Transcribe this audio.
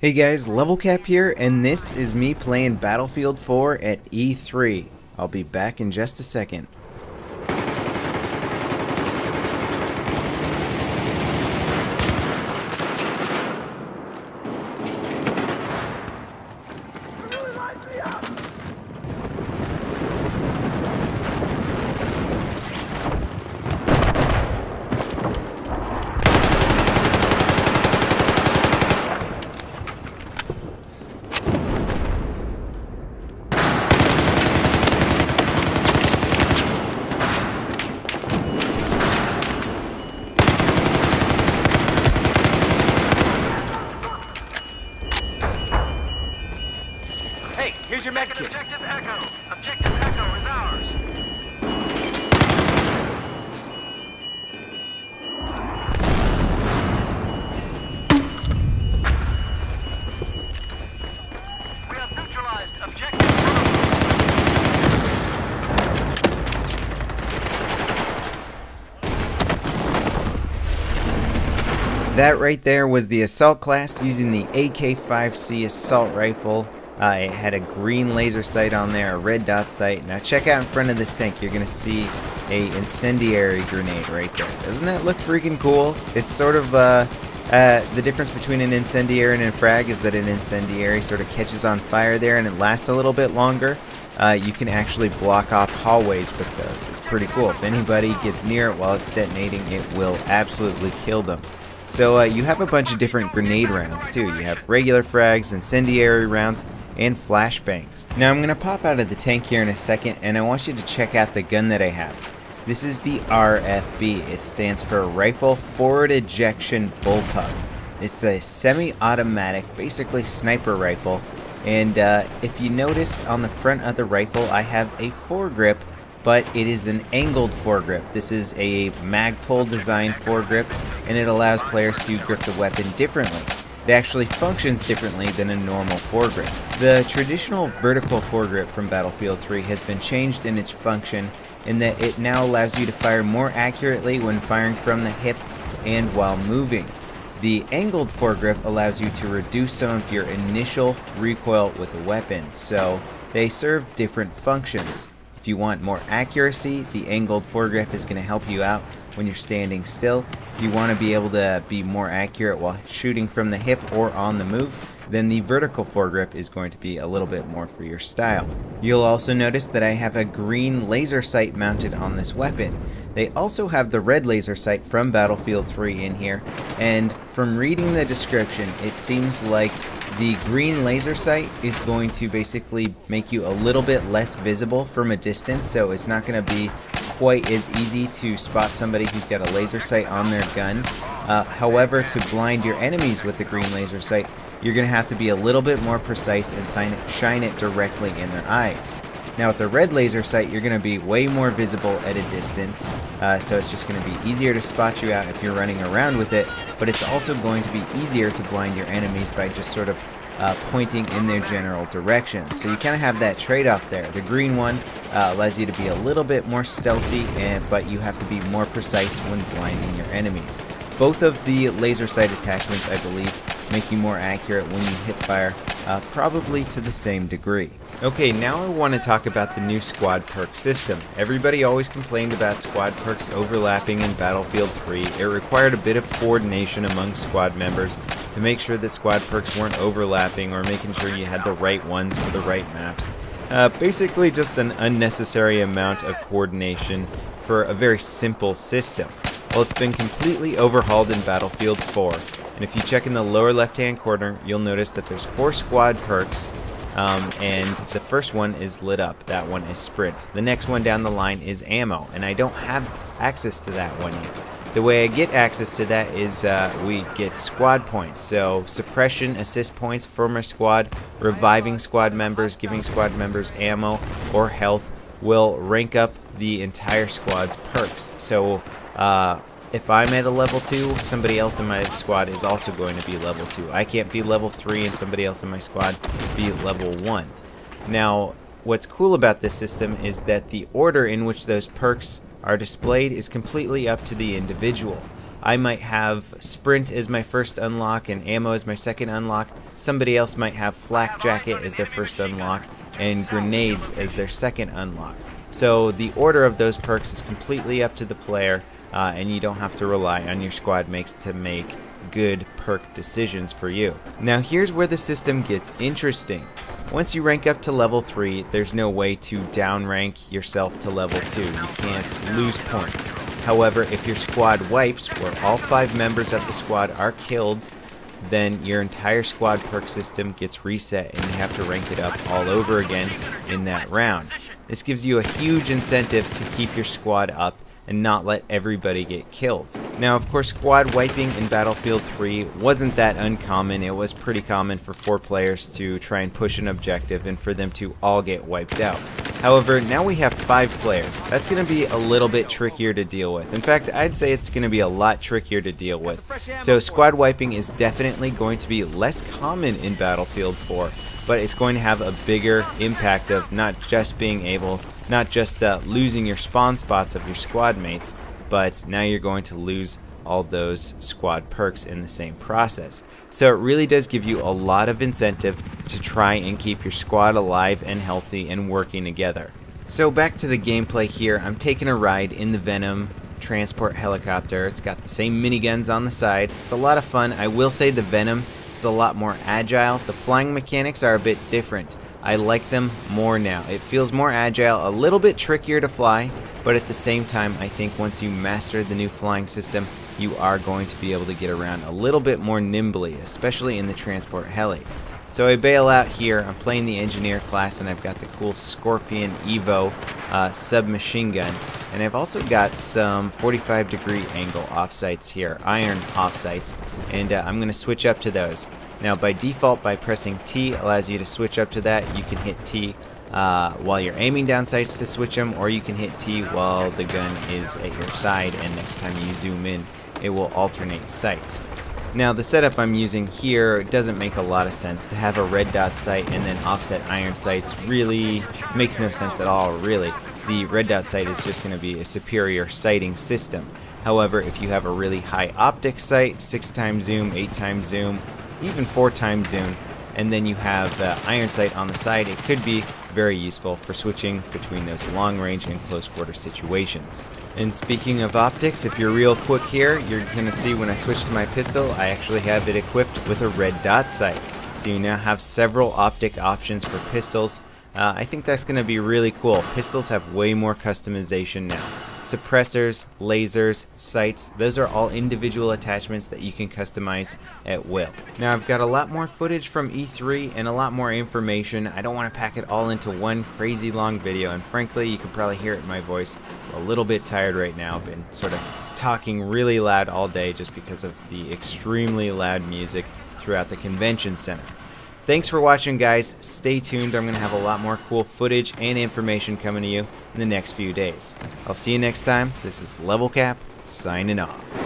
Hey guys, Level Cap here, and this is me playing Battlefield 4 at E3. I'll be back in just a second. Hey, here's your med kit. Objective Echo. Objective Echo is ours. We have neutralized Objective That right there was the assault class using the AK-5C assault rifle. It had a green laser sight on there, a red dot sight. Now check out in front of this tank, you're going to see a incendiary grenade right there. Doesn't that look freaking cool? It's sort of, the difference between an incendiary and a frag is that an incendiary sort of catches on fire there and it lasts a little bit longer. You can actually block off hallways with those. It's pretty cool. If anybody gets near it while it's detonating, it will absolutely kill them. So you have a bunch of different grenade rounds too. You have regular frags, incendiary rounds, and flashbangs. Now I'm going to pop out of the tank here in a second, and I want you to check out the gun that I have. This is the RFB. It stands for Rifle Forward Ejection Bullpup. It's a semi-automatic, basically sniper rifle, and if you notice on the front of the rifle I have a foregrip, but it is an angled foregrip. This is a Magpul design foregrip, and it allows players to grip the weapon differently. It actually functions differently than a normal foregrip. The traditional vertical foregrip from Battlefield 3 has been changed in its function in that it now allows you to fire more accurately when firing from the hip and while moving. The angled foregrip allows you to reduce some of your initial recoil with a weapon, so they serve different functions. If you want more accuracy, the angled foregrip is going to help you out when you're standing still. If you want to be able to be more accurate while shooting from the hip or on the move, then the vertical foregrip is going to be a little bit more for your style. You'll also notice that I have a green laser sight mounted on this weapon. They also have the red laser sight from Battlefield 3 in here, and from reading the description, it seems like the green laser sight is going to basically make you a little bit less visible from a distance, so it's not going to be quite as easy to spot somebody who's got a laser sight on their gun. However, to blind your enemies with the green laser sight, you're going to have to be a little bit more precise and shine it directly in their eyes. Now with the red laser sight, you're going to be way more visible at a distance, so it's just going to be easier to spot you out if you're running around with it, but it's also going to be easier to blind your enemies by just sort of pointing in their general direction. So you kind of have that trade-off there. The green one allows you to be a little bit more stealthy, but you have to be more precise when blinding your enemies. Both of the laser sight attachments, I believe, make you more accurate when you hip fire, probably to the same degree. Okay, now I want to talk about the new squad perk system. Everybody always complained about squad perks overlapping in Battlefield 3. It required a bit of coordination among squad members to make sure that squad perks weren't overlapping or making sure you had the right ones for the right maps. Basically just an unnecessary amount of coordination for a very simple system. Well, it's been completely overhauled in Battlefield 4, and if you check in the lower left-hand corner, you'll notice that there's 4 squad perks, and the first one is lit up. That one is sprint. The next one down the line is ammo, and I don't have access to that one yet. The way I get access to that is we get squad points, so suppression assist points for my squad, reviving squad members, giving squad members ammo or health will rank up the entire squad's perks. So if I'm at a level 2, somebody else in my squad is also going to be level 2. I can't be level 3 and somebody else in my squad be level 1. Now, what's cool about this system is that the order in which those perks are displayed is completely up to the individual. I might have sprint as my first unlock and ammo as my second unlock. Somebody else might have flak jacket as their first unlock and grenades as their second unlock. So the order of those perks is completely up to the player, and you don't have to rely on your squad mates to make good perk decisions for you. Now here's where the system gets interesting. Once you rank up to level 3, there's no way to downrank yourself to level 2. You can't lose points. However, if your squad wipes, where all 5 members of the squad are killed, then your entire squad perk system gets reset and you have to rank it up all over again in that round. This gives you a huge incentive to keep your squad up and not let everybody get killed. Now, of course, squad wiping in Battlefield 3 wasn't that uncommon. It was pretty common for 4 players to try and push an objective and for them to all get wiped out. However, now we have 5 players. That's going to be a little bit trickier to deal with. In fact, I'd say it's going to be a lot trickier to deal with. So squad wiping is definitely going to be less common in Battlefield 4, but it's going to have a bigger impact of not just losing your spawn spots of your squad mates, but now you're going to lose all those squad perks in the same process. So it really does give you a lot of incentive to try and keep your squad alive and healthy and working together. So back to the gameplay here. I'm taking a ride in the Venom transport helicopter. It's got the same miniguns on the side. It's a lot of fun. I will say the Venom is a lot more agile. The flying mechanics are a bit different. I like them more now. It feels more agile, a little bit trickier to fly, but at the same time, I think once you master the new flying system, you are going to be able to get around a little bit more nimbly, especially in the transport heli. So I bail out here. I'm playing the engineer class, and I've got the cool Scorpion Evo submachine gun, and I've also got some 45-degree angle offsights here, iron offsights, and I'm going to switch up to those. Now by default, by pressing T allows you to switch up to that. You can hit T while you're aiming down sights to switch them, or you can hit T while the gun is at your side, and next time you zoom in, it will alternate sights. Now the setup I'm using here doesn't make a lot of sense. To have a red dot sight and then offset iron sights really makes no sense at all, really. The red dot sight is just going to be a superior sighting system. However, if you have a really high optic sight, 6x zoom, 8x zoom, even 4x zoom, and then you have the iron sight on the side, it could be very useful for switching between those long range and close quarter situations. And speaking of optics, if you're real quick here, you're going to see when I switch to my pistol, I actually have it equipped with a red dot sight. So you now have several optic options for pistols. I think that's going to be really cool. Pistols have way more customization now. Suppressors, lasers, sights, those are all individual attachments that you can customize at will. Now I've got a lot more footage from E3 and a lot more information. I don't want to pack it all into one crazy long video, and frankly, you can probably hear it in my voice. I'm a little bit tired right now. I've been sort of talking really loud all day just because of the extremely loud music throughout the convention center. Thanks for watching, guys. Stay tuned. I'm going to have a lot more cool footage and information coming to you in the next few days. I'll see you next time. This is Level Cap, signing off.